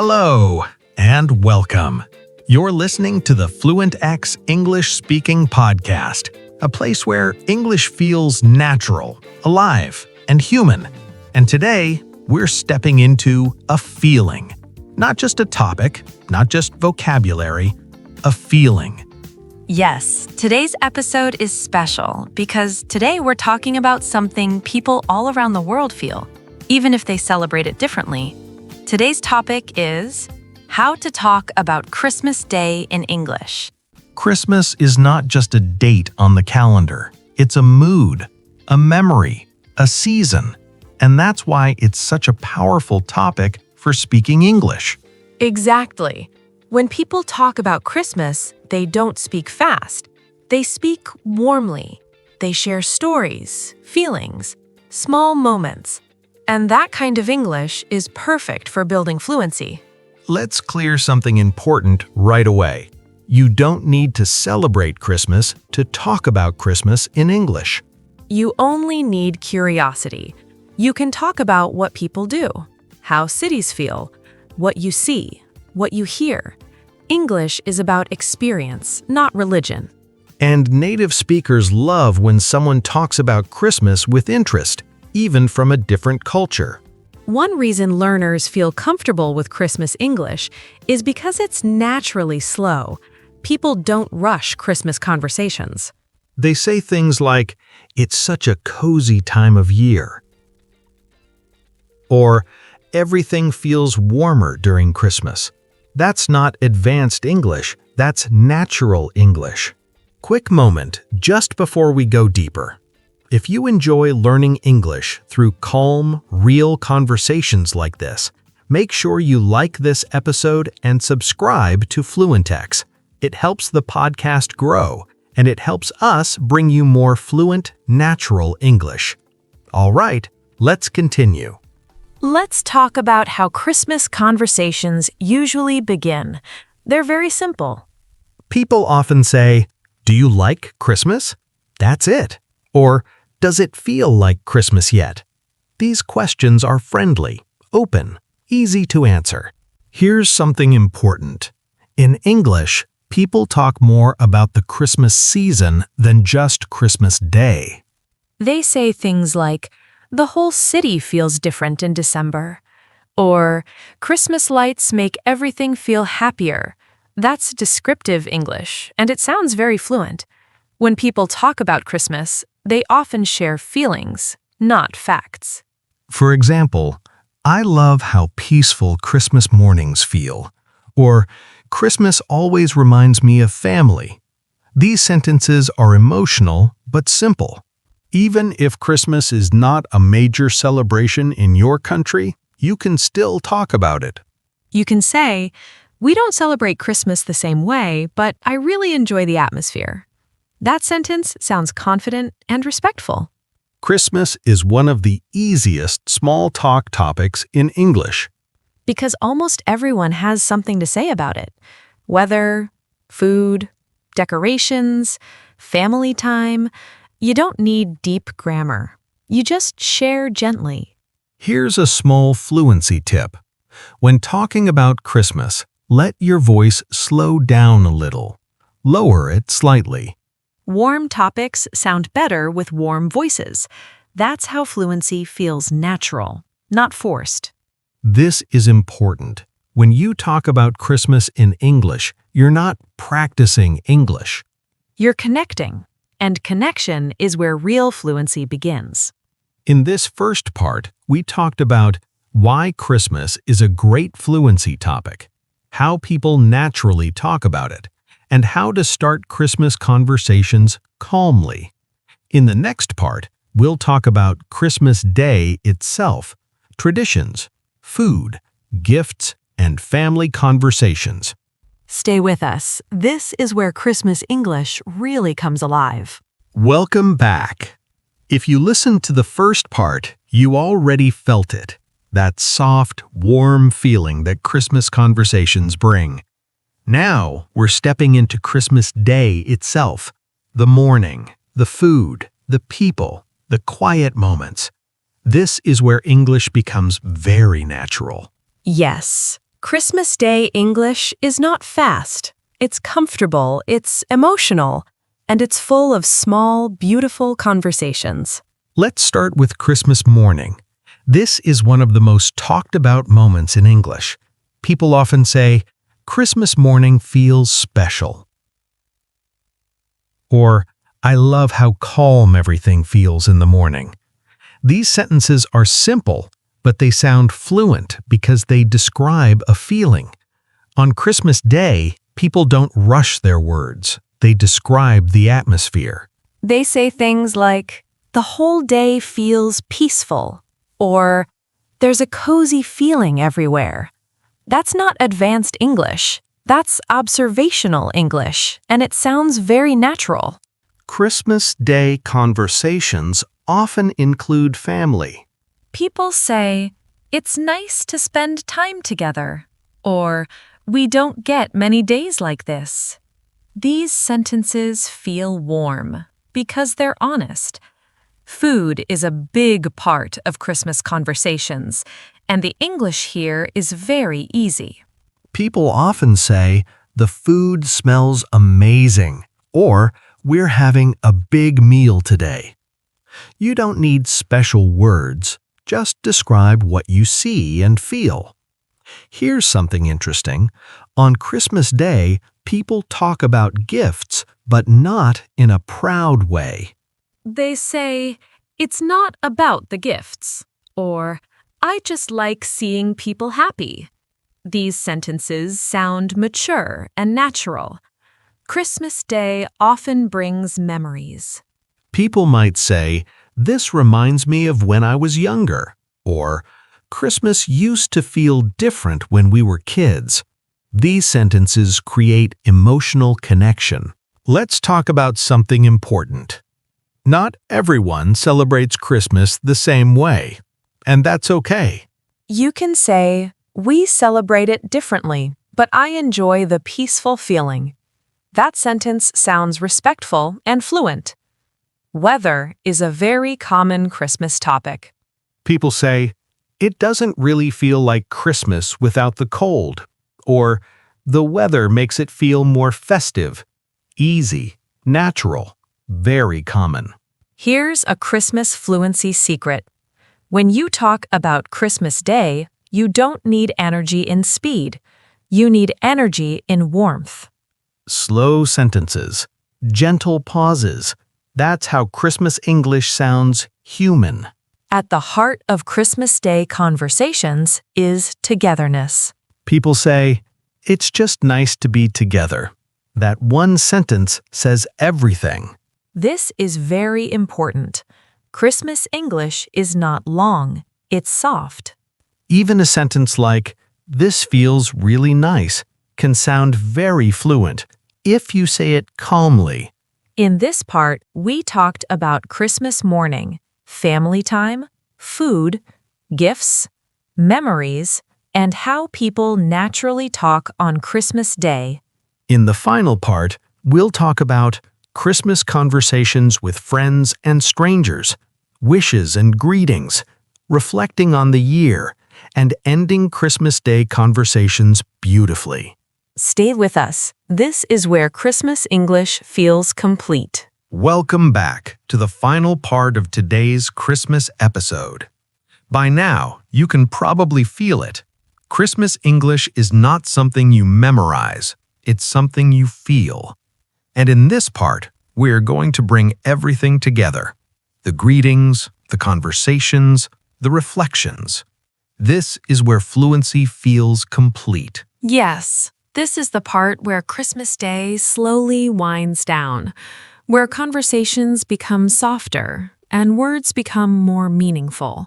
Hello and welcome. You're listening to the FluentX English Speaking Podcast, a place where English feels natural, alive, and human. And today, we're stepping into a feeling. Not just a topic, not just vocabulary, a feeling. Yes, today's episode is special because today we're talking about something people all around the world feel, even if they celebrate it differently. Today's topic is how to talk about Christmas Day in English. Christmas is not just a date on the calendar. It's a mood, a memory, a season. And that's why it's such a powerful topic for speaking English. Exactly. When people talk about Christmas, they don't speak fast. They speak warmly. They share stories, feelings, small moments. And that kind of English is perfect for building fluency. Let's clear something important right away. You don't need to celebrate Christmas to talk about Christmas in English. You only need curiosity. You can talk about what people do, how cities feel, what you see, what you hear. English is about experience, not religion. And native speakers love when someone talks about Christmas with interest, even from a different culture. One reason learners feel comfortable with Christmas English is because it's naturally slow. People don't rush Christmas conversations. They say things like, "It's such a cozy time of year," or "Everything feels warmer during Christmas." That's not advanced English, that's natural English. Quick moment just before we go deeper. If you enjoy learning English through calm, real conversations like this, make sure you like this episode and subscribe to FluentX. It helps the podcast grow, and it helps us bring you more fluent, natural English. All right, let's continue. Let's talk about how Christmas conversations usually begin. They're very simple. People often say, "Do you like Christmas?" That's it. Or, "Does it feel like Christmas yet?" These questions are friendly, open, easy to answer. Here's something important. In English, people talk more about the Christmas season than just Christmas Day. They say things like, "The whole city feels different in December," or "Christmas lights make everything feel happier." That's descriptive English, and it sounds very fluent. When people talk about Christmas, they often share feelings, not facts. For example, "I love how peaceful Christmas mornings feel," or "Christmas always reminds me of family." These sentences are emotional but simple. Even if Christmas is not a major celebration in your country, you can still talk about it. You can say, "We don't celebrate Christmas the same way, but I really enjoy the atmosphere." That sentence sounds confident and respectful. Christmas is one of the easiest small talk topics in English. Because almost everyone has something to say about it. Weather, food, decorations, family time. You don't need deep grammar. You just share gently. Here's a small fluency tip. When talking about Christmas, let your voice slow down a little. Lower it slightly. Warm topics sound better with warm voices. That's how fluency feels natural, not forced. This is important. When you talk about Christmas in English, you're not practicing English. You're connecting, and connection is where real fluency begins. In this first part, we talked about why Christmas is a great fluency topic, how people naturally talk about it, and how to start Christmas conversations calmly. In the next part, we'll talk about Christmas Day itself, traditions, food, gifts, and family conversations. Stay with us. This is where Christmas English really comes alive. Welcome back. If you listened to the first part, you already felt it, that soft, warm feeling that Christmas conversations bring. Now, we're stepping into Christmas Day itself, the morning, the food, the people, the quiet moments. This is where English becomes very natural. Yes, Christmas Day English is not fast. It's comfortable, it's emotional, and it's full of small, beautiful conversations. Let's start with Christmas morning. This is one of the most talked about moments in English. People often say, Christmas morning feels special. Or, I love how calm everything feels in the morning. These sentences are simple, but they sound fluent because they describe a feeling. On Christmas Day, people don't rush their words. They describe the atmosphere. They say things like, the whole day feels peaceful, or there's a cozy feeling everywhere. That's not advanced English. That's observational English, and it sounds very natural. Christmas Day conversations often include family. People say, it's nice to spend time together, or we don't get many days like this. These sentences feel warm because they're honest. Food is a big part of Christmas conversations, and the English here is very easy. People often say, the food smells amazing, or we're having a big meal today. You don't need special words. Just describe what you see and feel. Here's something interesting. On Christmas Day, people talk about gifts, but not in a proud way. They say, it's not about the gifts, or I just like seeing people happy. These sentences sound mature and natural. Christmas Day often brings memories. People might say, this reminds me of when I was younger, or Christmas used to feel different when we were kids. These sentences create emotional connection. Let's talk about something important. Not everyone celebrates Christmas the same way, and that's okay. You can say, we celebrate it differently, but I enjoy the peaceful feeling. That sentence sounds respectful and fluent. Weather is a very common Christmas topic. People say, it doesn't really feel like Christmas without the cold, or the weather makes it feel more festive, easy, natural, very common. Here's a Christmas fluency secret. When you talk about Christmas Day, you don't need energy in speed. You need energy in warmth. Slow sentences, gentle pauses. That's how Christmas English sounds human. At the heart of Christmas Day conversations is togetherness. People say, it's just nice to be together. That one sentence says everything. This is very important. Christmas English is not long, it's soft. Even a sentence like, this feels really nice, can sound very fluent if you say it calmly. In this part, we talked about Christmas morning, family time, food, gifts, memories, and how people naturally talk on Christmas Day. In the final part, we'll talk about Christmas conversations with friends and strangers, wishes and greetings, reflecting on the year, and ending Christmas Day conversations beautifully. Stay with us. This is where Christmas English feels complete. Welcome back to the final part of today's Christmas episode. By now, you can probably feel it. Christmas English is not something you memorize, it's something you feel. And in this part, we're going to bring everything together. The greetings, the conversations, the reflections. This is where fluency feels complete. Yes, this is the part where Christmas Day slowly winds down, where conversations become softer and words become more meaningful.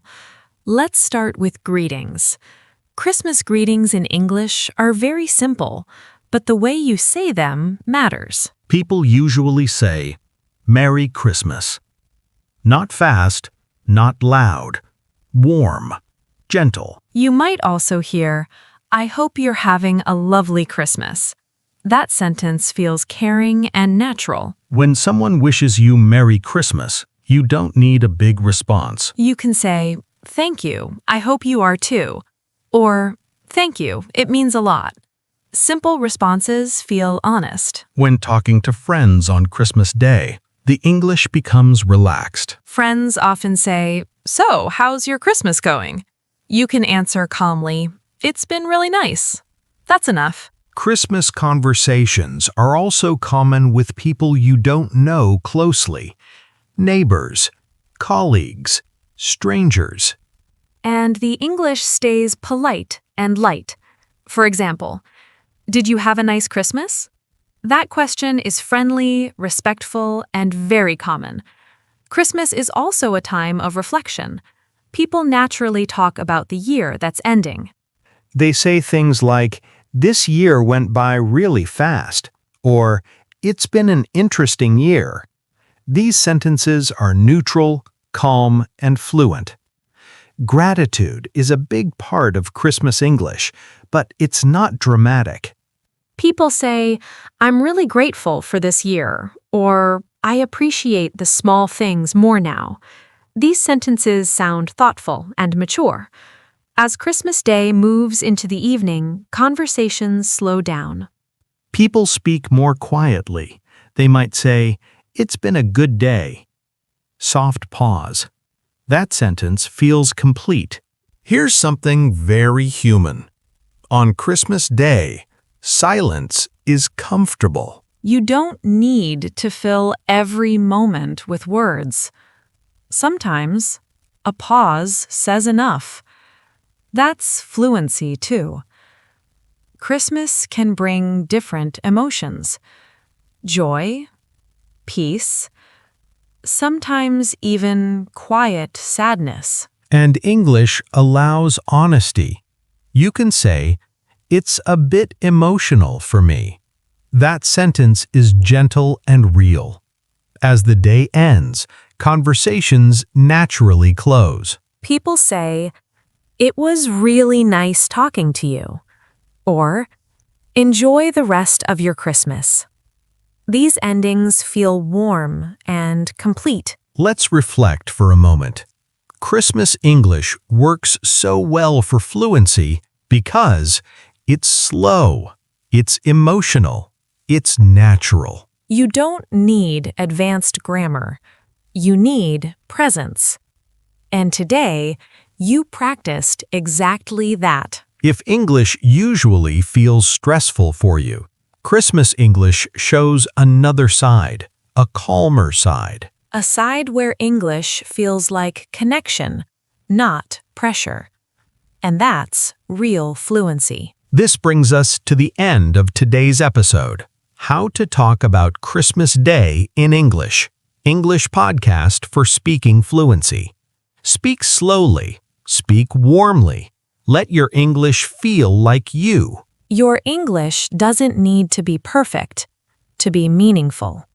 Let's start with greetings. Christmas greetings in English are very simple, but the way you say them matters. People usually say, Merry Christmas. Not fast, not loud, warm, gentle. You might also hear, I hope you're having a lovely Christmas. That sentence feels caring and natural. When someone wishes you Merry Christmas, you don't need a big response. You can say, thank you, I hope you are too. Or, Thank you, it means a lot. Simple responses feel honest. When talking to friends on Christmas Day, the English becomes relaxed. Friends often say, "So, how's your Christmas going?" You can answer calmly, "It's been really nice." That's enough. Christmas conversations are also common with people you don't know closely. Neighbors, colleagues, strangers. And the English stays polite and light. For example, "Did you have a nice Christmas?" That question is friendly, respectful, and very common. Christmas is also a time of reflection. People naturally talk about the year that's ending. They say things like, "This year went by really fast," or "It's been an interesting year." These sentences are neutral, calm, and fluent. Gratitude is a big part of Christmas English, but it's not dramatic. People say, "I'm really grateful for this year," or "I appreciate the small things more now." These sentences sound thoughtful and mature. As Christmas Day moves into the evening, conversations slow down. People speak more quietly. They might say, "It's been a good day." Soft pause. That sentence feels complete. Here's something very human. On Christmas Day, silence is comfortable. You don't need to fill every moment with words. Sometimes, a pause says enough. That's fluency, too. Christmas can bring different emotions: joy, peace, sometimes even quiet sadness. And English allows honesty. You can say, "It's a bit emotional for me." That sentence is gentle and real. As the day ends, conversations naturally close. People say, "It was really nice talking to you," or "Enjoy the rest of your Christmas." These endings feel warm and complete. Let's reflect for a moment. Christmas English works so well for fluency because it's slow, it's emotional, it's natural. You don't need advanced grammar. You need presence. And today, you practiced exactly that. If English usually feels stressful for you, Christmas English shows another side, a calmer side. A side where English feels like connection, not pressure. And that's real fluency. This brings us to the end of today's episode. How to talk about Christmas Day in English. English podcast for speaking fluency. Speak slowly. Speak warmly. Let your English feel like you. Your English doesn't need to be perfect to be meaningful.